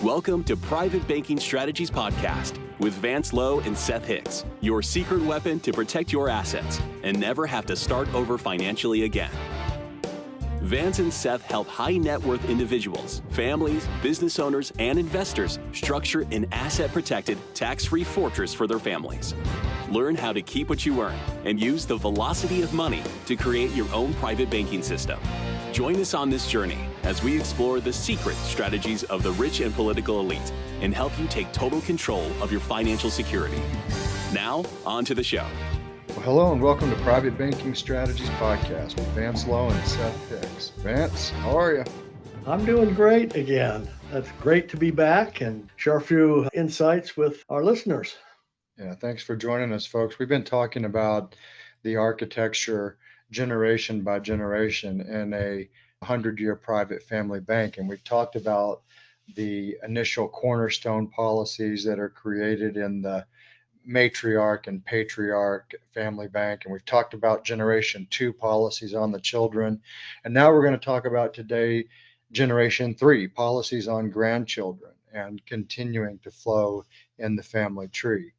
Welcome to Private Banking Strategies Podcast with Vance, Lowe, and Seth Hicks, your secret weapon to protect your assets and never have to start over financially again. Vance and Seth help high net worth individuals, families, business owners, and investors structure an asset-protected, tax-free fortress for their families. Learn how to keep what you earn and use the velocity of money to create your own private banking system. Join us on this journey as we explore the secret strategies of the rich and political elite and help you take total control of your financial security. Now, on to the show. Well, hello and welcome to Private Banking Strategies Podcast with Vance, Lowe, and Seth Hicks. Vance, how are you? I'm doing great again. It's great to be back and share a few insights with our listeners. Yeah, thanks for joining us, folks. We've been talking about the architecture generation by generation in a 100-year private family bank. And we've talked about the initial cornerstone policies that are created in the matriarch and patriarch family bank. And we've talked about generation 2 policies on the children. And now we're going to talk about today, generation 3 policies on grandchildren and continuing to flow in the family tree.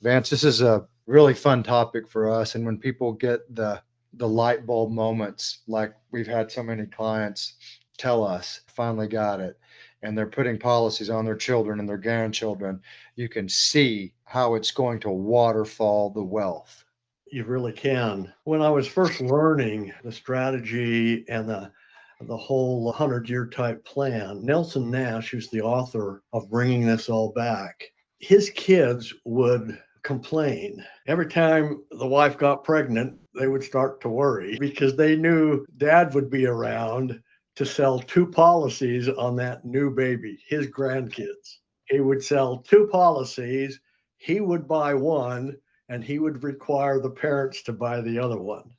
Vance, this is a really fun topic for us. And when people get the light bulb moments, like we've had so many clients tell us, finally got it, and they're putting policies on their children and their grandchildren, you can see how it's going to waterfall the wealth. You really can. When I was first learning the strategy and the whole 100-year type plan, Nelson Nash, who's the author of bringing this all back, his kids would complain. Every time the wife got pregnant, they would start to worry because they knew dad would be around to sell 2 policies on that new baby, his grandkids. He would sell 2 policies, he would buy one, and he would require the parents to buy the other one.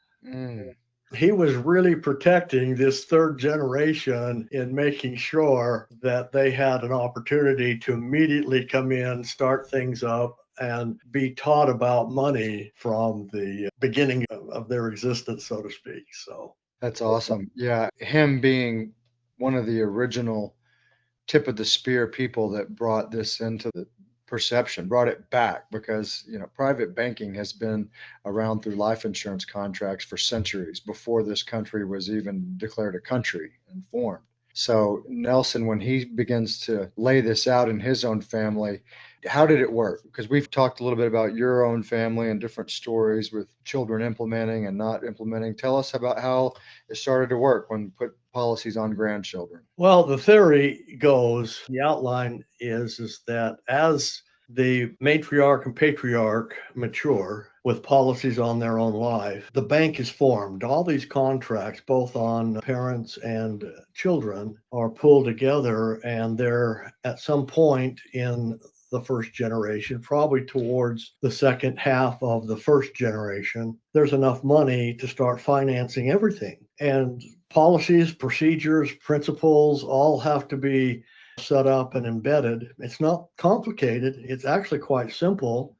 He was really protecting this third generation in making sure that they had an opportunity to immediately come in, start things up, and be taught about money from the beginning of their existence, so to speak. So that's awesome. Yeah, him being one of the original tip of the spear people that brought this into the perception, brought it back, because private banking has been around through life insurance contracts for centuries before this country was even declared a country and formed. So Nelson, when he begins to lay this out in his own family, how did it work? Because we've talked a little bit about your own family and different stories with children implementing and not implementing. Tell us about how it started to work when put policies on grandchildren. Well, the theory goes, the outline is that as the matriarch and patriarch mature with policies on their own life, the bank is formed. All these contracts, both on parents and children, are pulled together, and they're at some point in the first generation, probably towards the second half of the first generation, there's enough money to start financing everything. And policies, procedures, principles all have to be set up and embedded. It's not complicated. It's actually quite simple,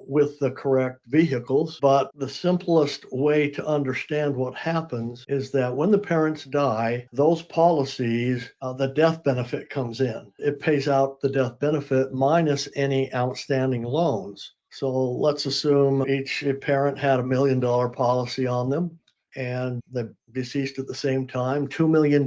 with the correct vehicles. But the simplest way to understand what happens is that when the parents die, those policies, the death benefit comes in. It pays out the death benefit minus any outstanding loans. So let's assume each parent had $1 million policy on them, and the deceased at the same time, $2 million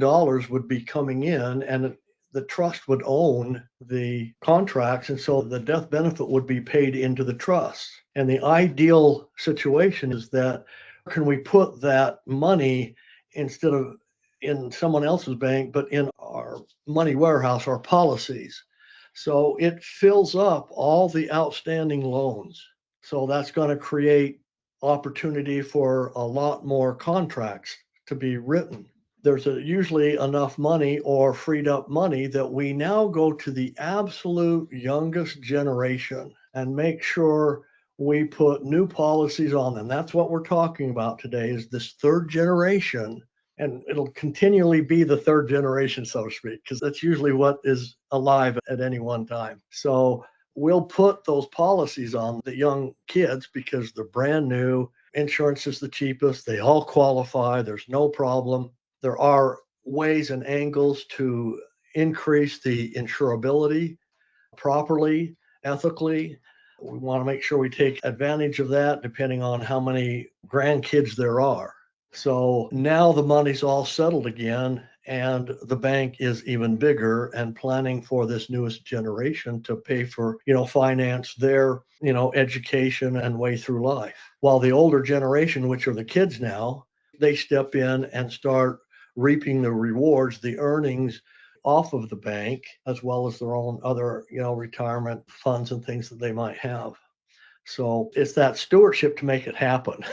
would be coming in, and the trust would own the contracts, and so the death benefit would be paid into the trust. And the ideal situation is that, can we put that money instead of in someone else's bank, but in our money warehouse, our policies? So it fills up all the outstanding loans. So that's going to create opportunity for a lot more contracts to be written. There's usually enough money or freed up money that we now go to the absolute youngest generation and make sure we put new policies on them. That's what we're talking about today, is this third generation. And it'll continually be the third generation, so to speak, because that's usually what is alive at any one time. So we'll put those policies on the young kids because they're brand new. Insurance is the cheapest. They all qualify. There's no problem. There are ways and angles to increase the insurability properly, ethically. We want to make sure we take advantage of that depending on how many grandkids there are. So now the money's all settled again, and the bank is even bigger and planning for this newest generation to pay for, finance their, education and way through life. While the older generation, which are the kids now, they step in and start reaping the rewards, the earnings off of the bank, as well as their own other, retirement funds and things that they might have. So it's that stewardship to make it happen.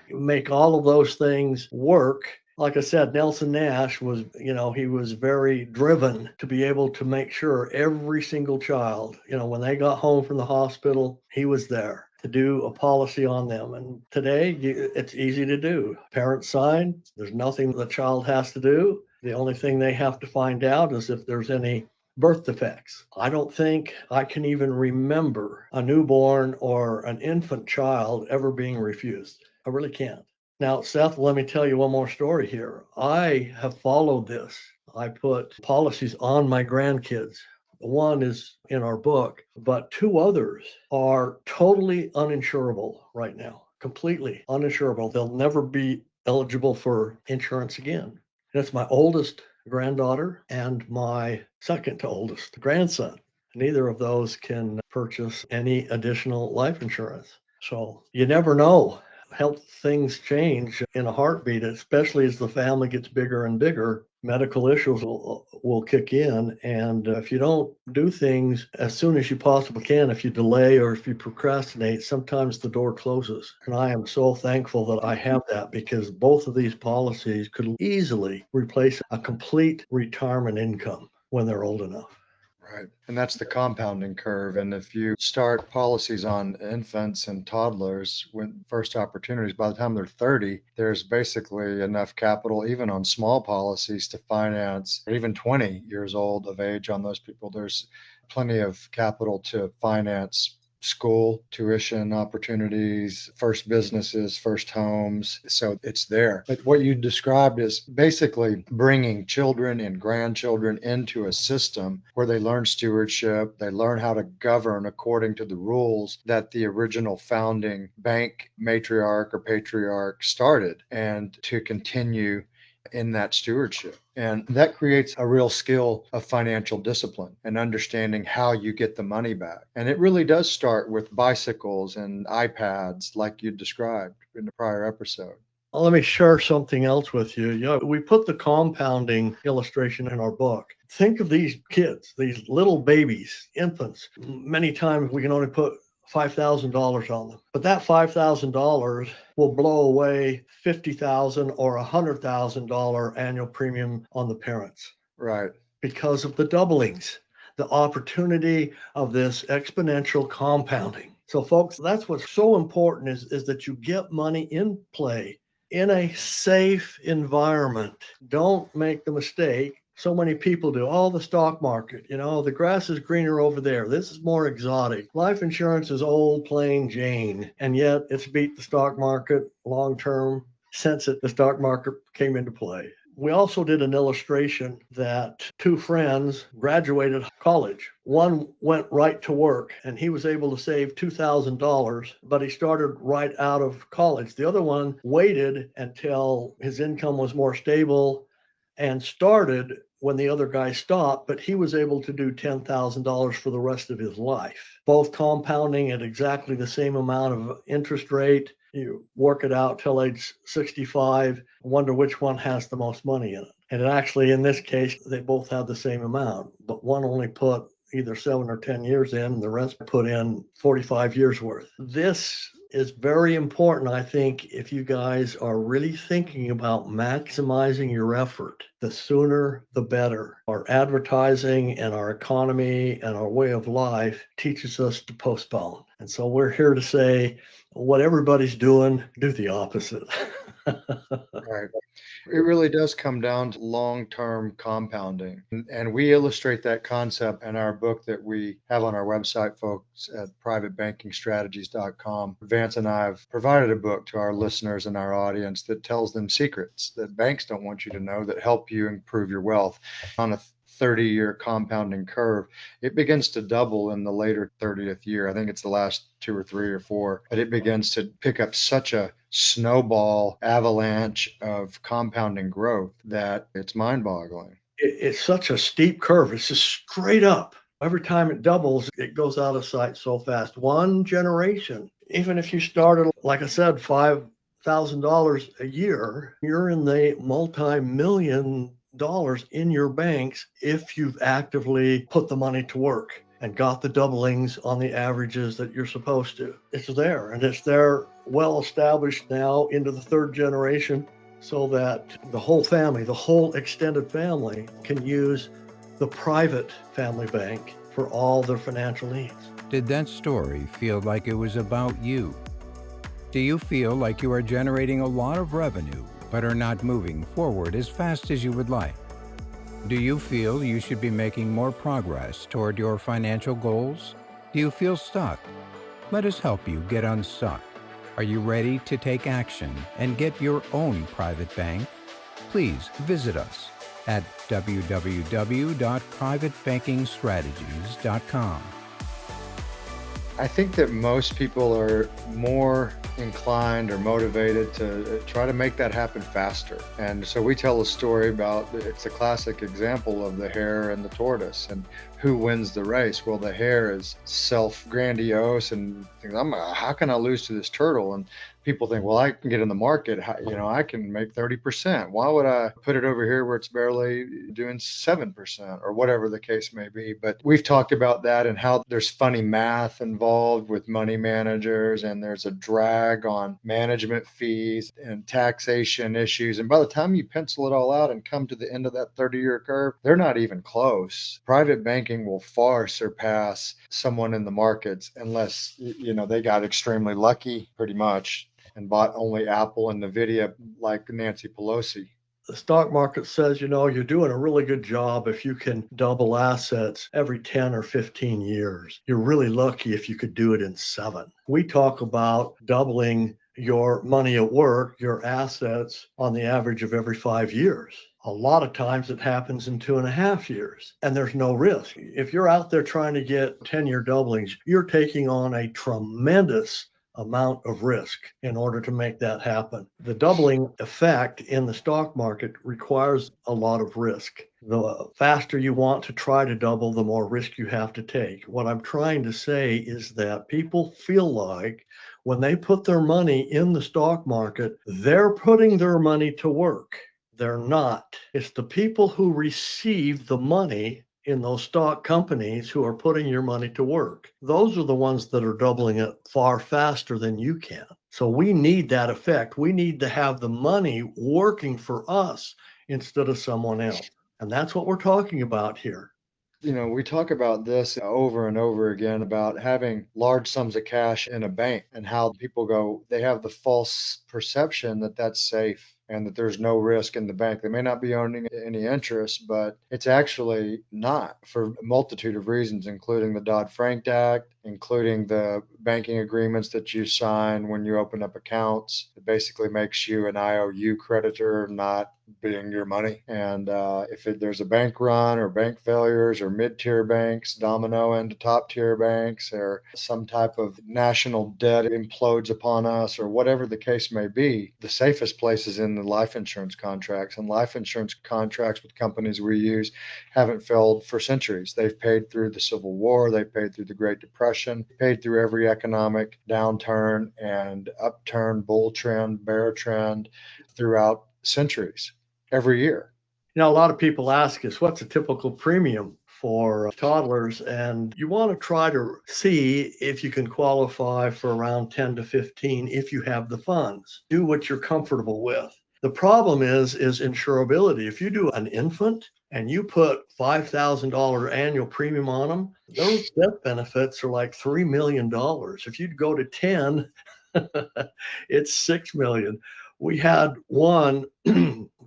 Make all of those things work. Like I said, Nelson Nash was, he was very driven to be able to make sure every single child, when they got home from the hospital, he was there to do a policy on them. And today it's easy to do. Parents sign, there's nothing the child has to do. The only thing they have to find out is if there's any birth defects. I don't think I can even remember a newborn or an infant child ever being refused. I really can't. Now, Seth, let me tell you one more story here. I have followed this. I put policies on my grandkids. One is in our book, but two others are totally uninsurable right now, completely uninsurable. They'll never be eligible for insurance again. That's my oldest granddaughter and my second to oldest grandson. Neither of those can purchase any additional life insurance. So you never know. Health things change in a heartbeat, especially as the family gets bigger and bigger. Medical issues will kick in. And if you don't do things as soon as you possibly can, if you delay or if you procrastinate, sometimes the door closes. And I am so thankful that I have that, because both of these policies could easily replace a complete retirement income when they're old enough. Right. And that's the compounding curve. And if you start policies on infants and toddlers when first opportunities, by the time they're 30, there's basically enough capital, even on small policies, to finance, or even 20 years old of age on those people. There's plenty of capital to finance school tuition opportunities, first businesses, first homes. So it's there. But what you described is basically bringing children and grandchildren into a system where they learn stewardship, they learn how to govern according to the rules that the original founding bank matriarch or patriarch started, and to continue in that stewardship. And that creates a real skill of financial discipline and understanding how you get the money back. And it really does start with bicycles and iPads, like you described in the prior episode. Well, let me share something else with you. We put the compounding illustration in our book. Think of these kids, these little babies, infants. Many times we can only put $5,000 on them, but that $5,000 will blow away $50,000 or $100,000 annual premium on the parents. Right. Because of the doublings, the opportunity of this exponential compounding. So folks, that's what's so important is that you get money in play in a safe environment. Don't make the mistake so many people do. Oh, the stock market, the grass is greener over there. This is more exotic. Life insurance is old plain Jane, and yet it's beat the stock market long term since the stock market came into play. We also did an illustration that two friends graduated college. One went right to work and he was able to save $2,000, but he started right out of college. The other one waited until his income was more stable and started when the other guy stopped, but he was able to do $10,000 for the rest of his life, both compounding at exactly the same amount of interest rate. You work it out till age 65, wonder which one has the most money in it. And actually, in this case, they both had the same amount, but one only put either 7 or 10 years in, and the rest put in 45 years worth. This is very important, I think, if you guys are really thinking about maximizing your effort. The sooner, the better. Our advertising and our economy and our way of life teaches us to postpone. And so we're here to say, what everybody's doing, do the opposite. Right. It really does come down to long-term compounding. And we illustrate that concept in our book that we have on our website, folks, at privatebankingstrategies.com. Vance and I have provided a book to our listeners and our audience that tells them secrets that banks don't want you to know that help you improve your wealth. On a 30-year compounding curve, it begins to double in the later 30th year. I think it's the last 2 or 3 or 4, but it begins to pick up such a snowball avalanche of compounding growth that it's mind-boggling. It's such a steep curve. It's just straight up. Every time it doubles, it goes out of sight so fast. One generation, even if you started, like I said, $5,000 a year, you're in the multi-million dollars in your banks if you've actively put the money to work and got the doublings on the averages that you're supposed to. It's there, and it's there well established now into the third generation, so that the whole family, the whole extended family, can use the private family bank for all their financial needs. Did that story feel like it was about you? Do you feel like you are generating a lot of revenue but are not moving forward as fast as you would like? Do you feel you should be making more progress toward your financial goals? Do you feel stuck? Let us help you get unstuck. Are you ready to take action and get your own private bank? Please visit us at www.privatebankingstrategies.com. I think that most people are more inclined or motivated to try to make that happen faster. And so we tell a story about, it's a classic example of the hare and the tortoise and who wins the race. Well, the hare is self-grandiose and thinks, how can I lose to this turtle? And people think, well, I can get in the market, I can make 30%. Why would I put it over here where it's barely doing 7% or whatever the case may be? But we've talked about that and how there's funny math involved with money managers, and there's a drag on management fees and taxation issues. And by the time you pencil it all out and come to the end of that 30-year curve, they're not even close. Private banking will far surpass someone in the markets unless, they got extremely lucky pretty much and bought only Apple and Nvidia like Nancy Pelosi. The stock market says, you're doing a really good job if you can double assets every 10 or 15 years. You're really lucky if you could do it in 7. We talk about doubling your money at work, your assets, on the average of every 5 years. A lot of times it happens in 2.5 years, and there's no risk. If you're out there trying to get 10-year doublings, you're taking on a tremendous amount of risk in order to make that happen. The doubling effect in the stock market requires a lot of risk. The faster you want to try to double, the more risk you have to take. What I'm trying to say is that people feel like when they put their money in the stock market, they're putting their money to work. They're not. It's the people who receive the money in those stock companies who are putting your money to work. Those are the ones that are doubling it far faster than you can. So we need that effect. We need to have the money working for us instead of someone else. And that's what we're talking about here. We talk about this over and over again about having large sums of cash in a bank and how people they have the false perception that that's safe and that there's no risk in the bank. They may not be earning any interest, but it's actually not, for a multitude of reasons, including the Dodd-Frank Act, including the banking agreements that you sign when you open up accounts. It basically makes you an IOU creditor, not being your money. And if there's a bank run or bank failures or mid-tier banks domino into top-tier banks, or some type of national debt implodes upon us, or whatever the case may be, the safest place is in the life insurance contracts. And life insurance contracts with companies we use haven't failed for centuries. They've paid through the Civil War, they've paid through the Great Depression, paid through every economic downturn and upturn, bull trend, bear trend throughout centuries, every year. A lot of people ask us, what's a typical premium for toddlers? And you want to try to see if you can qualify for around 10 to 15 if you have the funds. Do what you're comfortable with. The problem is insurability. If you do an infant and you put $5,000 annual premium on them, those death benefits are like $3 million. If you'd go to 10, it's $6 million. We had one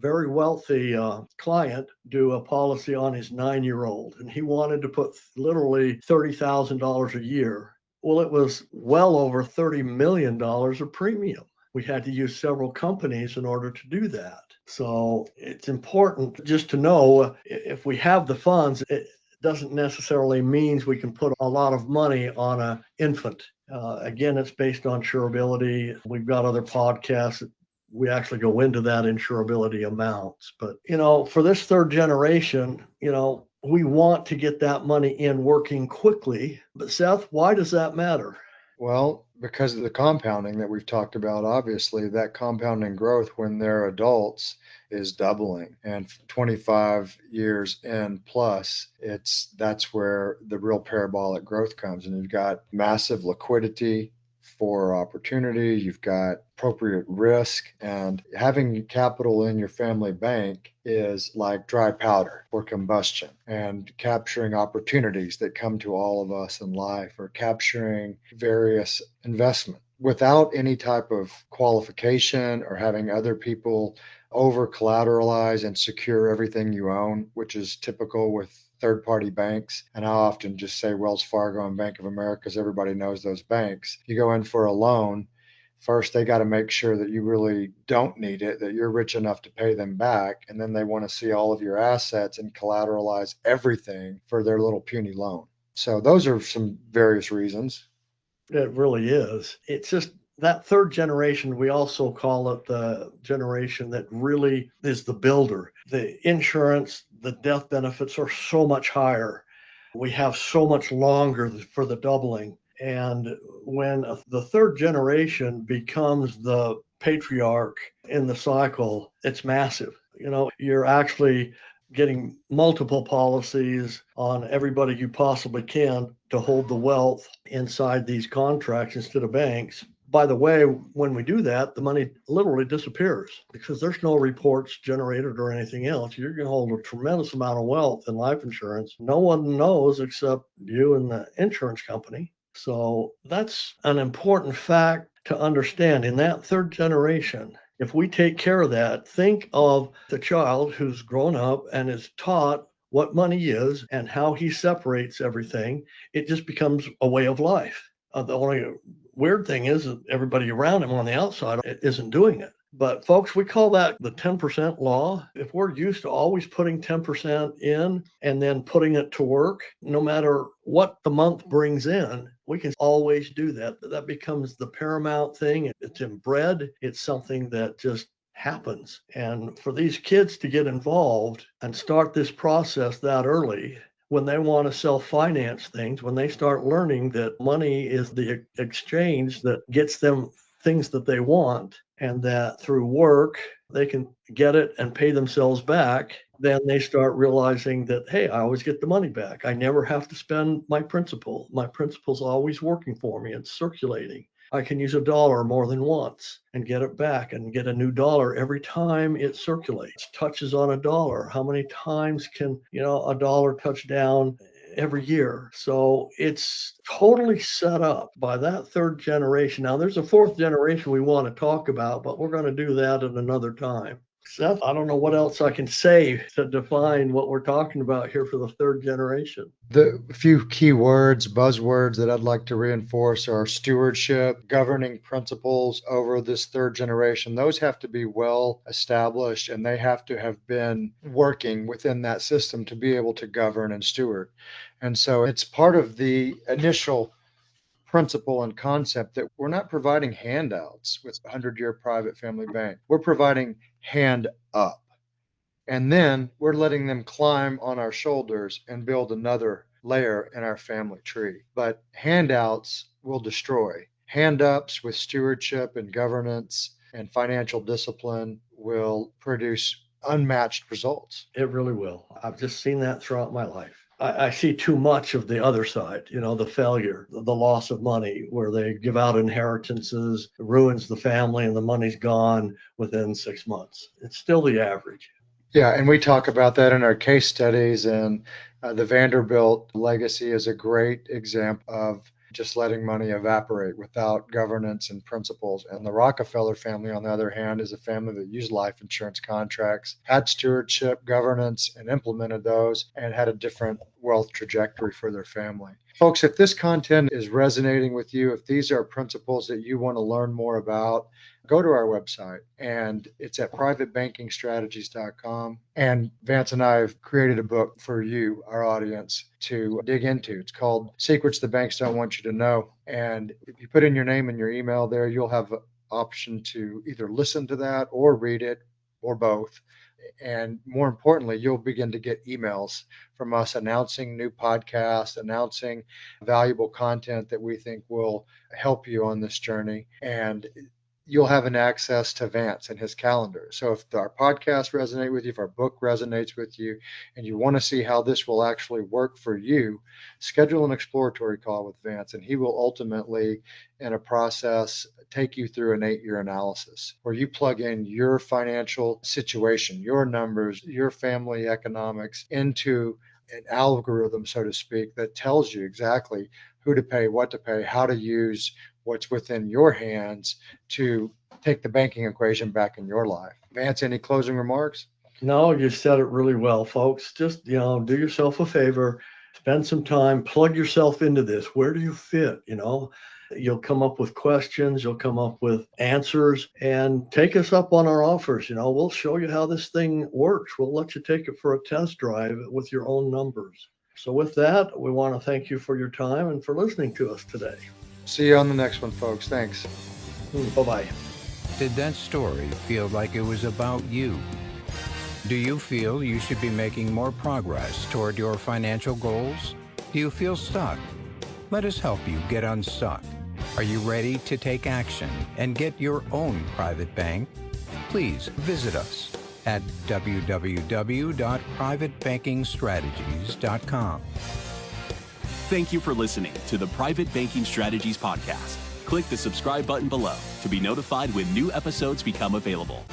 very wealthy client do a policy on his 9-year-old, and he wanted to put literally $30,000 a year. Well, it was well over $30 million of premium. We had to use several companies in order to do that. So it's important just to know if we have the funds, it doesn't necessarily mean we can put a lot of money on an infant. Again, it's based on insurability. We've got other podcasts that we actually go into that insurability amounts. But, for this third generation, we want to get that money in working quickly. But Seth, why does that matter? Well, because of the compounding that we've talked about, obviously, that compounding growth when they're adults is doubling. And 25 years in plus, that's where the real parabolic growth comes. And you've got massive liquidity for opportunity, you've got appropriate risk, and having capital in your family bank is like dry powder for combustion and capturing opportunities that come to all of us in life, or capturing various investment without any type of qualification or having other people over collateralize and secure everything you own, which is typical with third-party banks. And I often just say Wells Fargo and Bank of America, because everybody knows those banks. You go in for a loan, first they got to make sure that you really don't need it, that you're rich enough to pay them back, and then they want to see all of your assets and collateralize everything for their little puny loan. So those are some various reasons. It really is. It's just that third generation, we also call it the generation that really is the builder. The insurance, the death benefits are so much higher. We have so much longer for the doubling. And when the third generation becomes the patriarch in the cycle, it's massive. You're actually getting multiple policies on everybody you possibly can to hold the wealth inside these contracts instead of banks. By the way, when we do that, the money literally disappears because there's no reports generated or anything else. You're going to hold a tremendous amount of wealth in life insurance. No one knows except you and the insurance company. So that's an important fact to understand. In that third generation, if we take care of that, think of the child who's grown up and is taught what money is and how he separates everything. It just becomes a way of life. The only weird thing is that everybody around him on the outside isn't doing it. But folks, we call that the 10% law. If we're used to always putting 10% in and then putting it to work, no matter what the month brings in, we can always do that. That becomes the paramount thing. It's inbred. It's something that just happens. And for these kids to get involved and start this process that early, when they want to self-finance things, when they start learning that money is the exchange that gets them things that they want, and that through work they can get it and pay themselves back, then they start realizing that, hey, I always get the money back. I never have to spend my principal. My principal's always working for me. It's circulating. I can use $1 more than once and get it back and get a new dollar every time it circulates, touches on $1. How many times can, a dollar touch down every year? So it's totally set up by that third generation. Now there's a fourth generation we want to talk about, but we're going to do that at another time. Seth, I don't know what else I can say to define what we're talking about here for the third generation. The few key words, buzzwords that I'd like to reinforce are stewardship, governing principles over this third generation. Those have to be well established, and they have to have been working within that system to be able to govern and steward. And so it's part of the initial principle and concept that we're not providing handouts with 100-year private family bank. We're providing hand up. And then we're letting them climb on our shoulders and build another layer in our family tree. But handouts will destroy. Hand ups with stewardship and governance and financial discipline will produce unmatched results. It really will. I've just seen that throughout my life. I see too much of the other side, the failure, the loss of money, where they give out inheritances, ruins the family, and the money's gone within 6 months. It's still the average. Yeah, and we talk about that in our case studies, and the Vanderbilt legacy is a great example of just letting money evaporate without governance and principles. And the Rockefeller family, on the other hand, is a family that used life insurance contracts, had stewardship, governance, and implemented those, and had a different wealth trajectory for their family. Folks, if this content is resonating with you, if these are principles that you want to learn more about, go to our website, and it's at privatebankingstrategies.com. And Vance and I have created a book for you, our audience, to dig into. It's called Secrets the Banks Don't Want You to Know. And if you put in your name and your email there, you'll have an option to either listen to that or read it or both. And more importantly, you'll begin to get emails from us announcing new podcasts, announcing valuable content that we think will help you on this journey. And you'll have an access to Vance and his calendar. So if our podcast resonates with you, if our book resonates with you, and you want to see how this will actually work for you, schedule an exploratory call with Vance, and he will ultimately, in a process, take you through an 8-year analysis where you plug in your financial situation, your numbers, your family economics into an algorithm, so to speak, that tells you exactly who to pay, what to pay, how to use what's within your hands to take the banking equation back in your life. Vance, any closing remarks? No, you said it really well, folks. Just, do yourself a favor, spend some time, plug yourself into this. Where do you fit? You'll come up with questions, you'll come up with answers, and take us up on our offers. We'll show you how this thing works. We'll let you take it for a test drive with your own numbers. So with that, we want to thank you for your time and for listening to us today. See you on the next one, folks. Thanks. Bye-bye. Did that story feel like it was about you? Do you feel you should be making more progress toward your financial goals? Do you feel stuck? Let us help you get unstuck. Are you ready to take action and get your own private bank? Please visit us at www.privatebankingstrategies.com. Thank you for listening to the Private Banking Strategies podcast. Click the subscribe button below to be notified when new episodes become available.